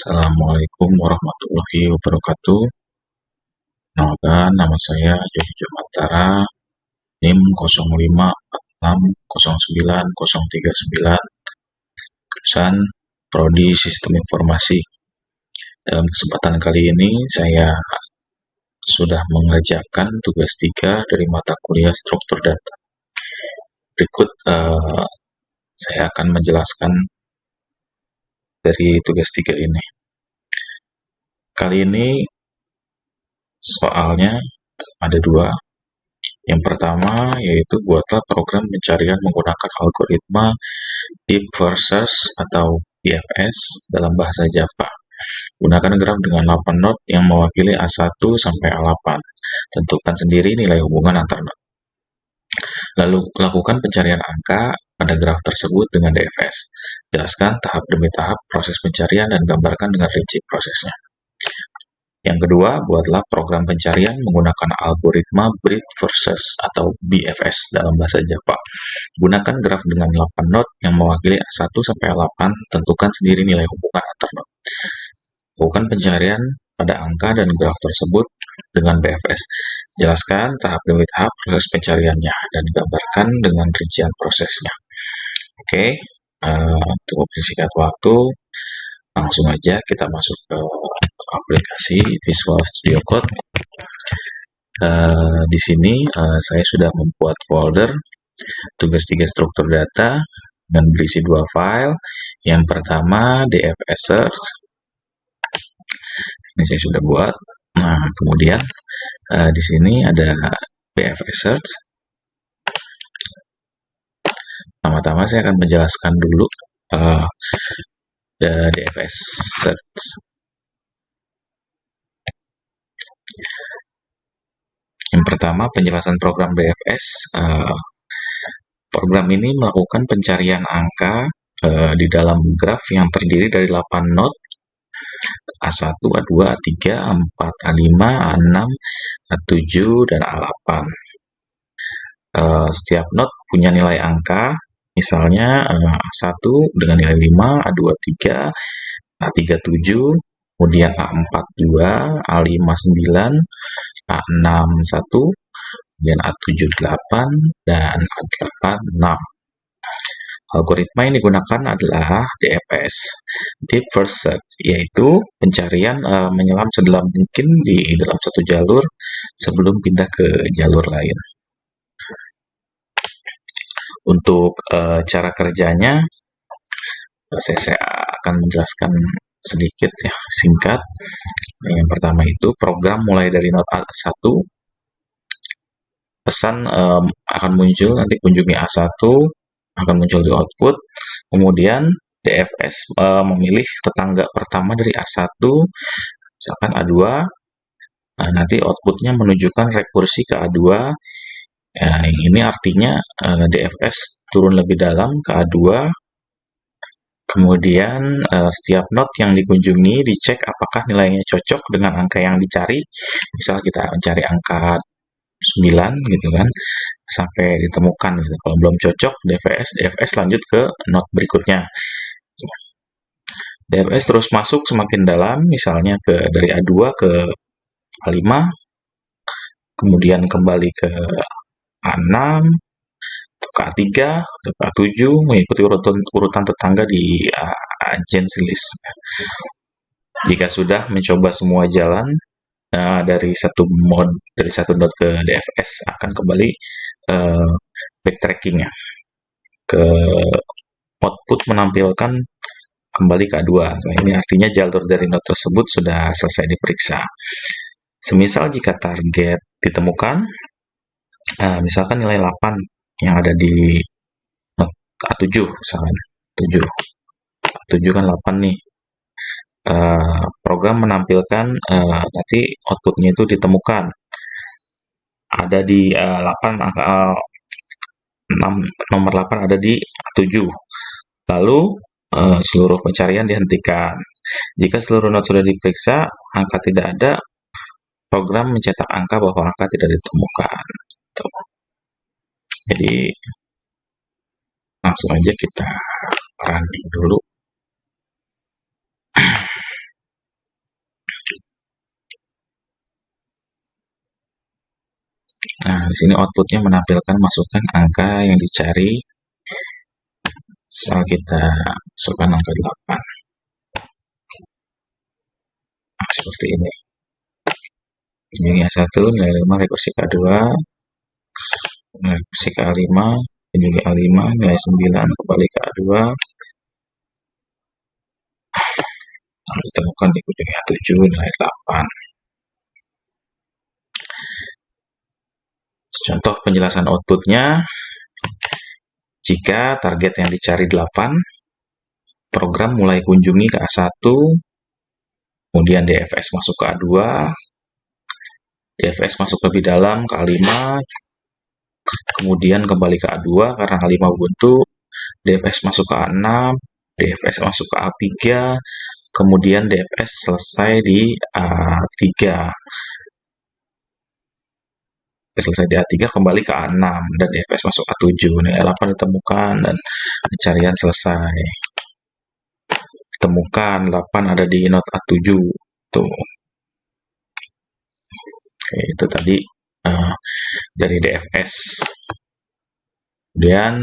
Assalamualaikum warahmatullahi wabarakatuh. Kenalkan, nama saya Jody Jomantara, NIM 0546090039, jurusan Prodi Sistem Informasi. Dalam kesempatan kali ini, saya sudah mengerjakan tugas 3 dari mata kuliah struktur data. Berikut saya akan menjelaskan dari tugas 3 ini. Kali ini soalnya ada 2. Yang pertama yaitu buatlah program pencarian menggunakan algoritma Deep Versus atau DFS dalam bahasa Java. Gunakan graf dengan 8 not yang mewakili A1 sampai A8. Tentukan sendiri nilai hubungan antar not. Lalu lakukan pencarian angka pada graf tersebut dengan DFS. Jelaskan tahap demi tahap proses pencarian dan gambarkan dengan rinci prosesnya. Yang kedua, buatlah program pencarian menggunakan algoritma Breadth Versus atau BFS dalam bahasa Java. Gunakan graf dengan 8 not yang mewakili A1 sampai A8, tentukan sendiri nilai hubungan antar not. Lakukan pencarian pada angka dan graf tersebut dengan BFS. Jelaskan tahap demi tahap proses pencariannya dan gambarkan dengan rincian prosesnya. Oke, untuk persingkat waktu, langsung aja kita masuk ke aplikasi Visual Studio Code. Di sini saya sudah membuat folder tugas 3 struktur data dan berisi 2 file. Yang pertama DFS search. Ini saya sudah buat. Nah, kemudian di sini ada BFS search. Pertama-tama saya akan menjelaskan dulu DFS search. Yang pertama, penjelasan program BFS. Program ini melakukan pencarian angka di dalam graf yang terdiri dari 8 not A1, A2, A3, A4, A5, A6, A7, dan A8. Setiap not punya nilai angka, misalnya A1 dengan nilai 5, A2 3, A3 7, kemudian A4 2, A5 9, A6 1, kemudian A7 8, dan A8 6. Algoritma yang digunakan adalah DFS, Deep First Search, yaitu pencarian menyelam sedalam mungkin di dalam satu jalur sebelum pindah ke jalur lain. Untuk cara kerjanya, saya akan menjelaskan sedikit ya, singkat. Yang pertama itu program mulai dari not A1, pesan akan muncul, nanti kunjungi A1, akan muncul di output. Kemudian DFS memilih tetangga pertama dari A1, misalkan A2. Nanti outputnya menunjukkan rekursi ke A2. Ini artinya DFS turun lebih dalam ke A2. Kemudian setiap not yang dikunjungi dicek apakah nilainya cocok dengan angka yang dicari. Misal kita mencari angka 9 gitu kan, sampai ditemukan gitu. Kalau belum cocok, DFS lanjut ke not berikutnya. DFS terus masuk semakin dalam, misalnya dari A2 ke A5, kemudian kembali ke A6, ke A3, ke A7, mengikuti urutan tetangga di adjacency list. Jika sudah mencoba semua jalan, dari satu node ke DFS akan kembali backtrackingnya ke output menampilkan kembali ke A2. Nah, ini artinya jalur dari node tersebut sudah selesai diperiksa. Semisal jika target ditemukan, misalkan nilai 8 yang ada di node A7, misalkan 7. A7 kan 8 nih. Program menampilkan nanti outputnya itu ditemukan ada di 8 angka 6, nomor 8 ada di 7. Lalu seluruh pencarian dihentikan. Jika seluruh not sudah diperiksa, angka tidak ada, program mencetak angka bahwa angka tidak ditemukan. Jadi langsung aja kita running dulu. di sini outputnya menampilkan masukan angka yang dicari. Misal kita masukkan angka 8. Nah, seperti ini. Kunjungi A1, nilai 5, rekursi K2, nilai rekursi K5, kunjungi A5, nilai 9, kembali ke A2. Lalu ditemukan di kunjungi A7, nilai 8. Contoh penjelasan outputnya, jika target yang dicari 8, program mulai kunjungi ke A1, kemudian DFS masuk ke A2, DFS masuk lebih dalam ke A5, kemudian kembali ke A2 karena A5 buntu, DFS masuk ke A6, DFS masuk ke A3, kemudian DFS selesai di A3. Selesai di A3 kembali ke A6 dan DFS masuk A7, nilai 8 ditemukan dan pencarian selesai. Ditemukan 8 ada di not A7 tuh. Oke, itu tadi dari DFS. Kemudian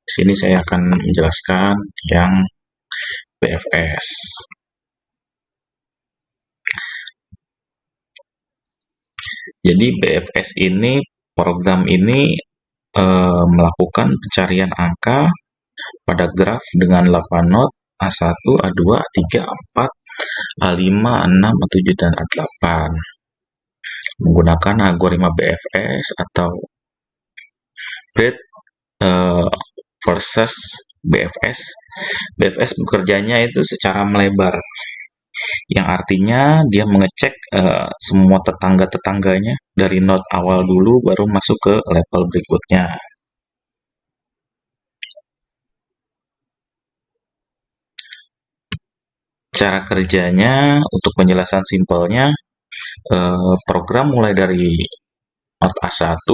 di sini saya akan menjelaskan yang BFS. Jadi BFS ini, program ini melakukan pencarian angka pada graf dengan 8 not A1, A2, A3, A4, A5, A6, A7, dan A8 menggunakan algoritma BFS atau breadth versus BFS. BFS bekerjanya itu secara melebar, yang artinya dia mengecek semua tetangga-tetangganya dari node awal dulu baru masuk ke level berikutnya. Cara kerjanya, untuk penjelasan simpelnya, program mulai dari node A1,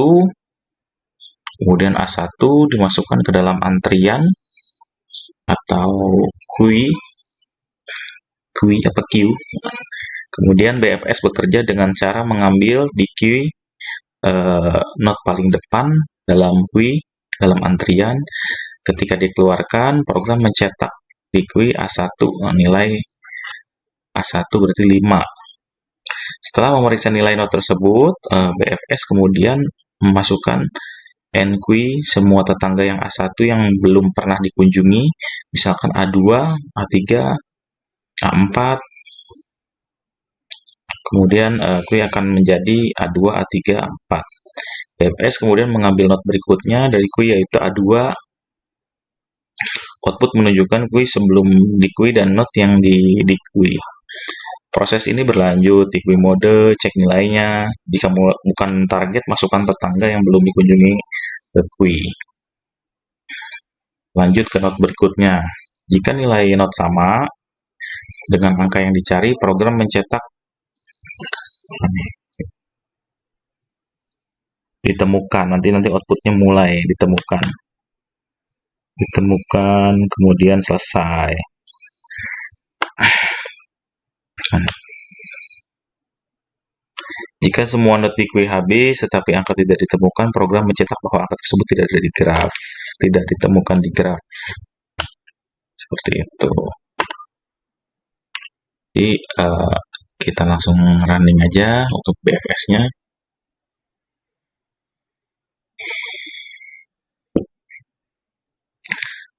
kemudian A1 dimasukkan ke dalam antrian atau queue, kemudian BFS bekerja dengan cara mengambil di queue node paling depan dalam queue, dalam antrian. Ketika dikeluarkan, program mencetak di queue A1, nilai A1 berarti 5. Setelah memeriksa nilai node tersebut, BFS kemudian memasukkan NQ semua tetangga yang A1 yang belum pernah dikunjungi, misalkan A2, A3, A4, kemudian Q akan menjadi A2, A3, A4. BFS kemudian mengambil node berikutnya dari Q yaitu A2, output menunjukkan Q sebelum di Q dan node yang di Q. Proses ini berlanjut di Q mode, cek nilainya. Jika bukan target, masukkan tetangga yang belum dikunjungi ke Q. Lanjut ke node berikutnya. Jika nilai node sama dengan angka yang dicari, program mencetak ditemukan. Nanti outputnya mulai ditemukan, kemudian selesai. Jika semua node di Q habis tetapi angka tidak ditemukan, program mencetak bahwa angka tersebut tidak ada di graf, tidak ditemukan di graf. Seperti itu. Jadi kita langsung running aja untuk BFS-nya.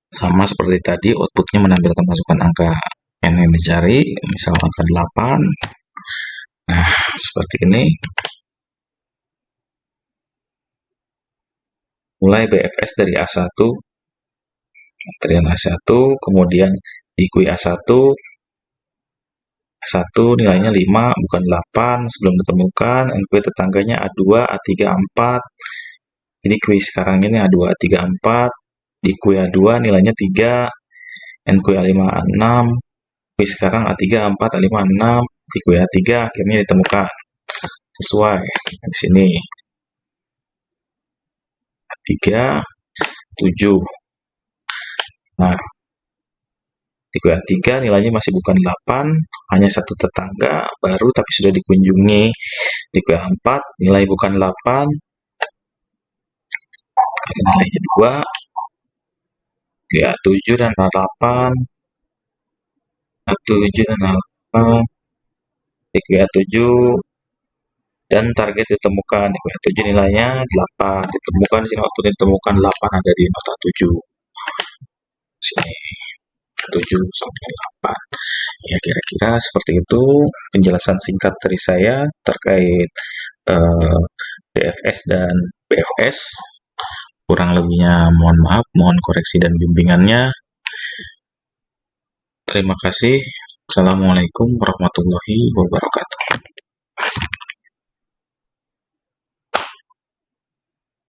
Sama seperti tadi, outputnya menampilkan masukan angka yang dicari, misal angka 8. Nah, seperti ini. Mulai BFS dari A1, antrian A1, kemudian di Q A1, A1 nilainya 5, bukan 8, sebelum ditemukan, NQ tetangganya A2, A3, A4. Jadi Q sekarang ini A2, A3, A4, di Q A2 nilainya 3, NQ A5, A6, Q sekarang A3, A4, A5, A6, di Q A3 akhirnya ditemukan. Sesuai di sini. A3, 7. Nah, di Q A3 nilainya masih bukan 8, hanya satu tetangga baru tapi sudah dikunjungi. Di Q A4 nilai bukan 8, nilainya 2, QA 7 dan 8, A7 dan A8, di QA 7 dan target ditemukan di QA 7 nilainya 8, ditemukan di sini output ditemukan 8 ada di nota 7. Sini 7 sampai 8. Ya kira-kira seperti itu penjelasan singkat dari saya terkait DFS dan BFS. Kurang lebihnya mohon maaf, mohon koreksi dan bimbingannya. Terima kasih. Assalamualaikum warahmatullahi wabarakatuh.